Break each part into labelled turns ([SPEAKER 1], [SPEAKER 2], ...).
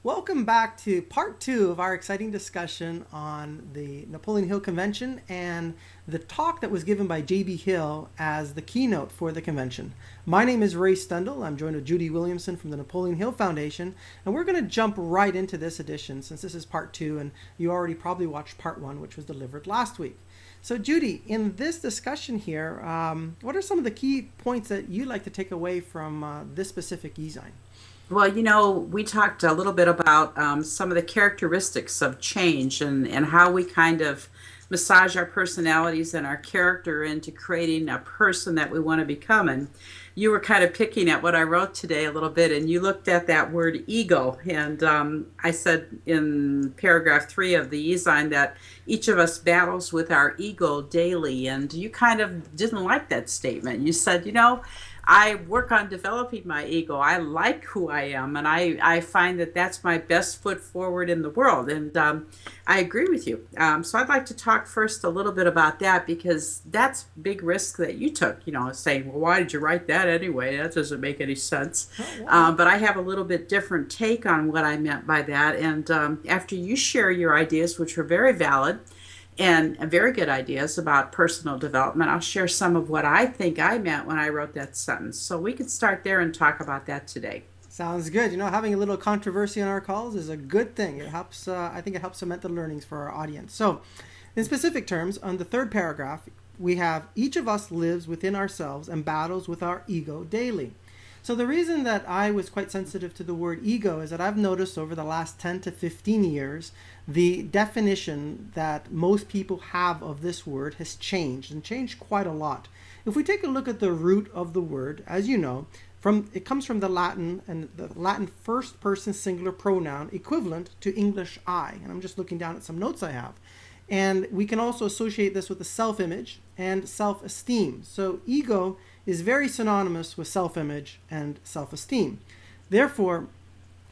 [SPEAKER 1] Welcome back to part two of our exciting discussion on the Napoleon Hill Convention and the talk that was given by J.B. Hill as the keynote for the convention. My name is Ray Stendall. I'm joined with Judy Williamson from the Napoleon Hill Foundation, and we're going to jump right into this edition since this is part two, and you already probably watched part one, which was delivered last week. So Judy, in this discussion here, what are some of the key points that you'd like to take away from this specific Ezine?
[SPEAKER 2] Well, we talked a little bit about some of the characteristics of change and how we kind of massage our personalities and our character into creating a person that we want to become. And you were kind of picking at what I wrote today a little bit, and you looked at that word ego. And I said in paragraph 3 of the Ezine that each of us battles with our ego daily. And you kind of didn't like that statement. You said, I work on developing my ego. I like who I am, and I find that that's my best foot forward in the world. And I agree with you. So I'd like to talk first a little bit about that, because that's a big risk that you took, saying, well, why did you write that anyway? That doesn't make any sense.
[SPEAKER 1] Oh, wow.
[SPEAKER 2] But I have a little bit different take on what I meant by that. And after you share your ideas, which were very valid, and very good ideas about personal development, I'll share some of what I think I meant when I wrote that sentence. So we could start there and talk about that today.
[SPEAKER 1] Sounds good. Having a little controversy on our calls is a good thing. It helps, I think it helps cement the learnings for our audience. So in specific terms, on the third paragraph, we have each of us lives within ourselves and battles with our ego daily. So the reason that I was quite sensitive to the word ego is that I've noticed over the last 10 to 15 years, the definition that most people have of this word has changed, and changed quite a lot. If we take a look at the root of the word, as you know, it comes from the Latin, and the Latin first person singular pronoun equivalent to English I. And I'm just looking down at some notes I have. And we can also associate this with the self-image and self-esteem. So ego is very synonymous with self-image and self-esteem. Therefore,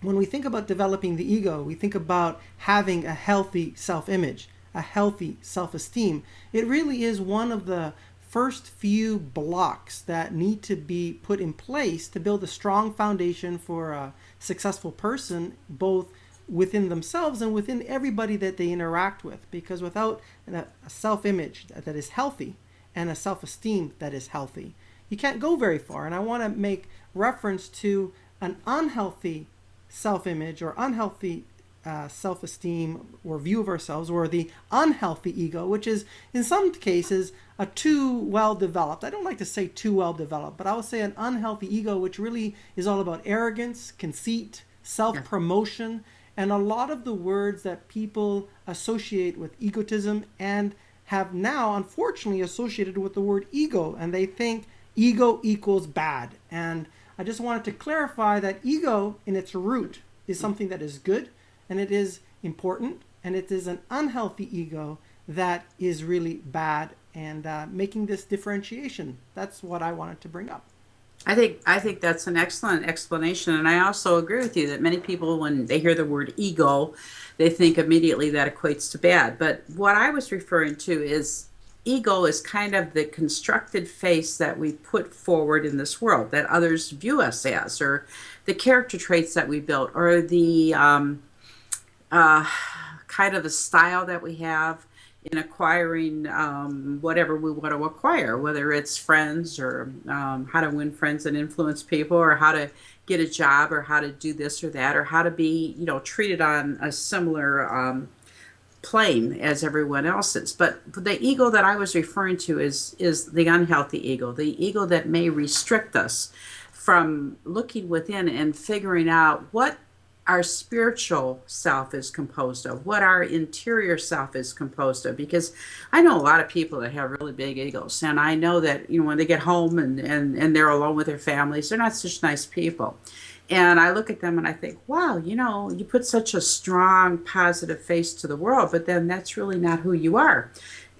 [SPEAKER 1] when we think about developing the ego, we think about having a healthy self-image, a healthy self-esteem. It really is one of the first few blocks that need to be put in place to build a strong foundation for a successful person, both within themselves and within everybody that they interact with. Because without a self-image that is healthy and a self-esteem that is healthy, you can't go very far. And I want to make reference to an unhealthy self-image or unhealthy self-esteem or view of ourselves, or the unhealthy ego, which is in some cases a too well developed. I don't like to say too well developed, but I would say an unhealthy ego, which really is all about arrogance, conceit, self-promotion, and a lot of the words that people associate with egotism and have now unfortunately associated with the word ego, and they think ego equals bad. And I just wanted to clarify that ego in its root is something that is good, and it is important, and it is an unhealthy ego that is really bad. And making this differentiation, that's what I wanted to bring up.
[SPEAKER 2] I think that's an excellent explanation, and I also agree with you that many people, when they hear the word ego, they think immediately that equates to bad. But what I was referring to is ego is kind of the constructed face that we put forward in this world that others view us as, or the character traits that we built, or the kind of the style that we have in acquiring whatever we want to acquire, whether it's friends or how to win friends and influence people, or how to get a job, or how to do this or that, or how to be, treated on a similar plane as everyone else is. But the ego that I was referring to is the unhealthy ego, the ego that may restrict us from looking within and figuring out what our spiritual self is composed of, what our interior self is composed of. Because I know a lot of people that have really big egos, and I know that when they get home and they're alone with their families, they're not such nice people. And I look at them and I think, wow, you put such a strong positive face to the world, but then that's really not who you are.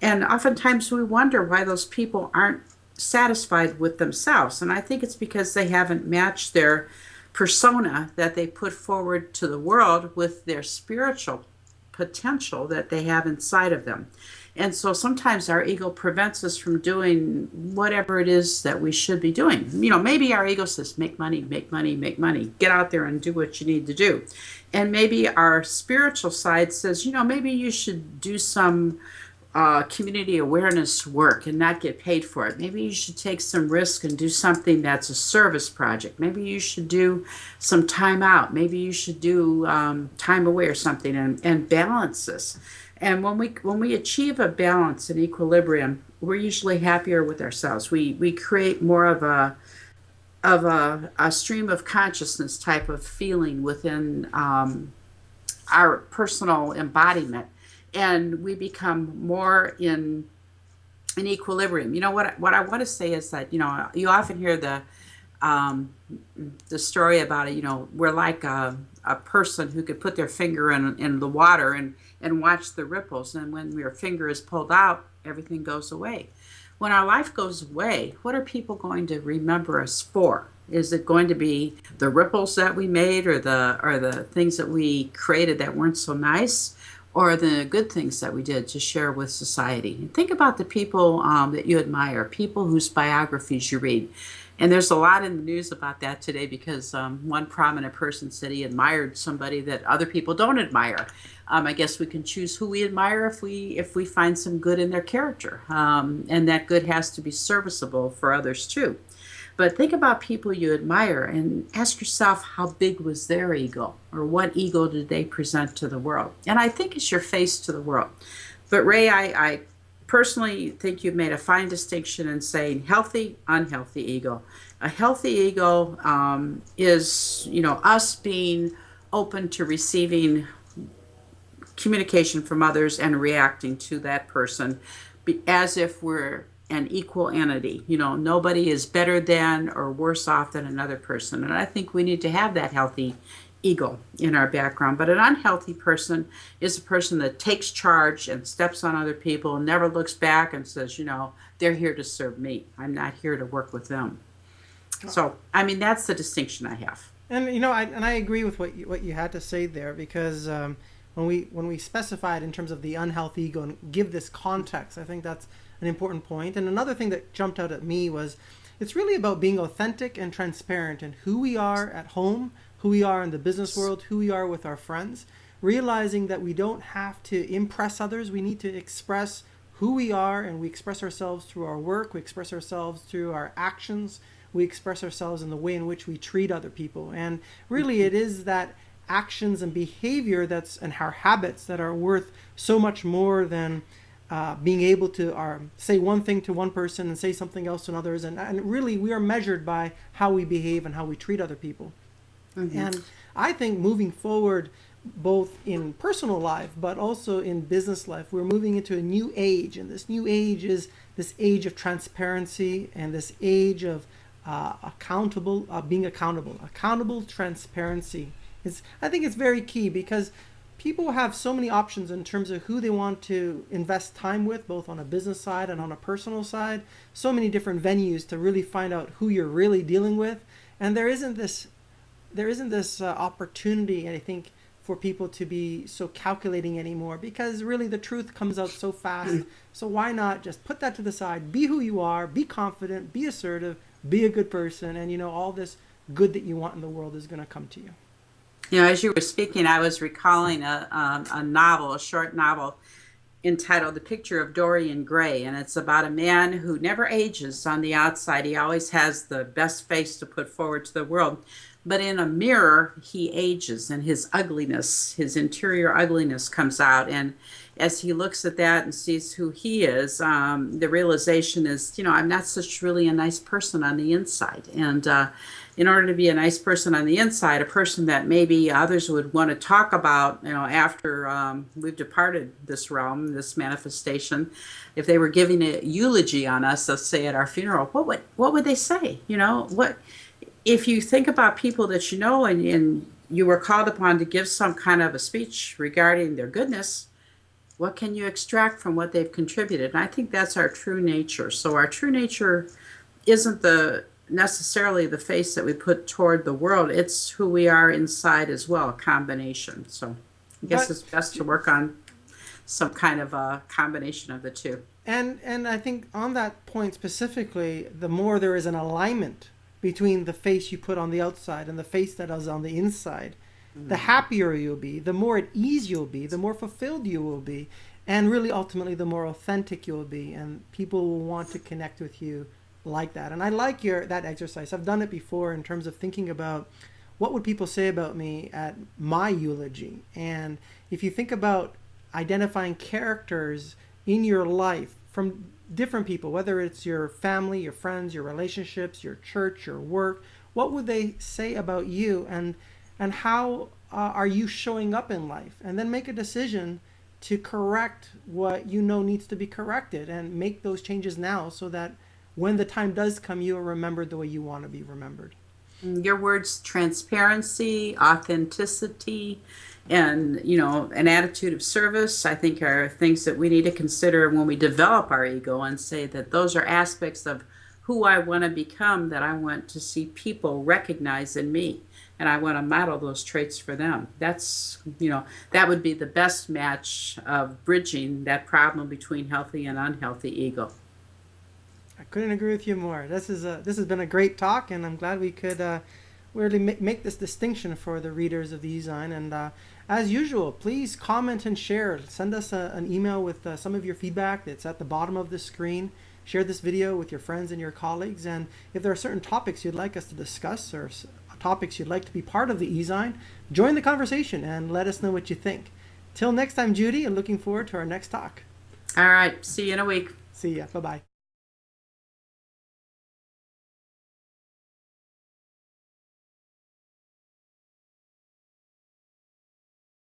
[SPEAKER 2] And oftentimes we wonder why those people aren't satisfied with themselves. And I think it's because they haven't matched their persona that they put forward to the world with their spiritual potential that they have inside of them. And so sometimes our ego prevents us from doing whatever it is that we should be doing. Maybe our ego says, make money, make money, make money, get out there and do what you need to do. And maybe our spiritual side says, maybe you should do some community awareness work and not get paid for it. Maybe you should take some risk and do something that's a service project. Maybe you should do some time out. Maybe you should do time away or something, and balance this. And when we achieve a balance and equilibrium, we're usually happier with ourselves. We create more of a stream of consciousness type of feeling within our personal embodiment, and we become more in equilibrium. What I want to say is that you often hear the story about it. We're like a person who could put their finger in the water and watch the ripples, and when your finger is pulled out, everything goes away. When our life goes away, what are people going to remember us for? Is it going to be the ripples that we made, or the things that we created that weren't so nice, or the good things that we did to share with society? And think about the people that you admire, people whose biographies you read. And there's a lot in the news about that today, because one prominent person said he admired somebody that other people don't admire. I guess we can choose who we admire if we find some good in their character, and that good has to be serviceable for others too. But think about people you admire and ask yourself, how big was their ego, or what ego did they present to the world? And I think it's your face to the world. But Ray, I personally think you've made a fine distinction in saying healthy, unhealthy ego. A healthy ego is, us being open to receiving communication from others and reacting to that person as if we're an equal entity. Nobody is better than or worse off than another person. And I think we need to have that healthy ego in our background. But an unhealthy person is a person that takes charge and steps on other people and never looks back and says, they're here to serve me. I'm not here to work with them. So, that's the distinction I have.
[SPEAKER 1] And I agree with what you had to say there, because when we specify it in terms of the unhealthy ego and give this context, I think that's an important point. And another thing that jumped out at me was it's really about being authentic and transparent in who we are at home, who we are in the business world, who we are with our friends, realizing that we don't have to impress others. We need to express who we are, and we express ourselves through our work, we express ourselves through our actions, we express ourselves in the way in which we treat other people. And really it is that actions and behavior and our habits that are worth so much more than being able to say one thing to one person and say something else to others. And really we are measured by how we behave and how we treat other people. Mm-hmm. And I think moving forward, both in personal life but also in business life, we're moving into a new age. And this new age is this age of transparency and this age of being accountable transparency. I think it's very key, because people have so many options in terms of who they want to invest time with, both on a business side and on a personal side. So many different venues to really find out who you're really dealing with. And there isn't this opportunity, I think, for people to be so calculating anymore, because really the truth comes out so fast. So why not just put that to the side, be who you are, be confident, be assertive, be a good person, and all this good that you want in the world is going to come to you.
[SPEAKER 2] As you were speaking, I was recalling a short novel entitled The Picture of Dorian Gray, and it's about a man who never ages on the outside. He always has the best face to put forward to the world, but in a mirror, he ages, and his interior ugliness comes out. And as he looks at that and sees who he is, the realization is, I'm not such really a nice person on the inside. And in order to be a nice person on the inside, a person that maybe others would want to talk about, after we've departed this realm, this manifestation, if they were giving a eulogy on us, let's say at our funeral, what would they say? If you think about people that and you were called upon to give some kind of a speech regarding their goodness, what can you extract from what they've contributed? And I think that's our true nature. So our true nature isn't necessarily the face that we put toward the world. It's who we are inside as well, a combination. So I guess it's best to work on some kind of a combination of the two.
[SPEAKER 1] And I think on that point specifically, the more there is an alignment between the face you put on the outside and the face that is on the inside, the happier you'll be, the more at ease you'll be, the more fulfilled you will be, and really ultimately the more authentic you'll be, and people will want to connect with you like that. And I like that exercise. I've done it before in terms of thinking about what would people say about me at my eulogy. And if you think about identifying characters in your life from different people, whether it's your family, your friends, your relationships, your church, your work, what would they say about you, and how are you showing up in life? And then make a decision to correct what you know needs to be corrected, and make those changes now so that when the time does come, you are remembered the way you want to be remembered.
[SPEAKER 2] Your words, transparency, authenticity, and an attitude of service, I think, are things that we need to consider when we develop our ego, and say that those are aspects of who I want to become, that I want to see people recognize in me, and I want to model those traits for them. That's, that would be the best match of bridging that problem between healthy and unhealthy ego.
[SPEAKER 1] I couldn't agree with you more. This has been a great talk, and I'm glad we could really make this distinction for the readers of the Ezine. And as usual, please comment and share. Send us an email with some of your feedback. It's at the bottom of the screen. Share this video with your friends and your colleagues. And if there are certain topics you'd like us to discuss, or topics you'd like to be part of the Ezine, join the conversation and let us know what you think. Till next time, Judy, and looking forward to our next talk.
[SPEAKER 2] All right. See you in a week.
[SPEAKER 1] See ya. Bye-bye.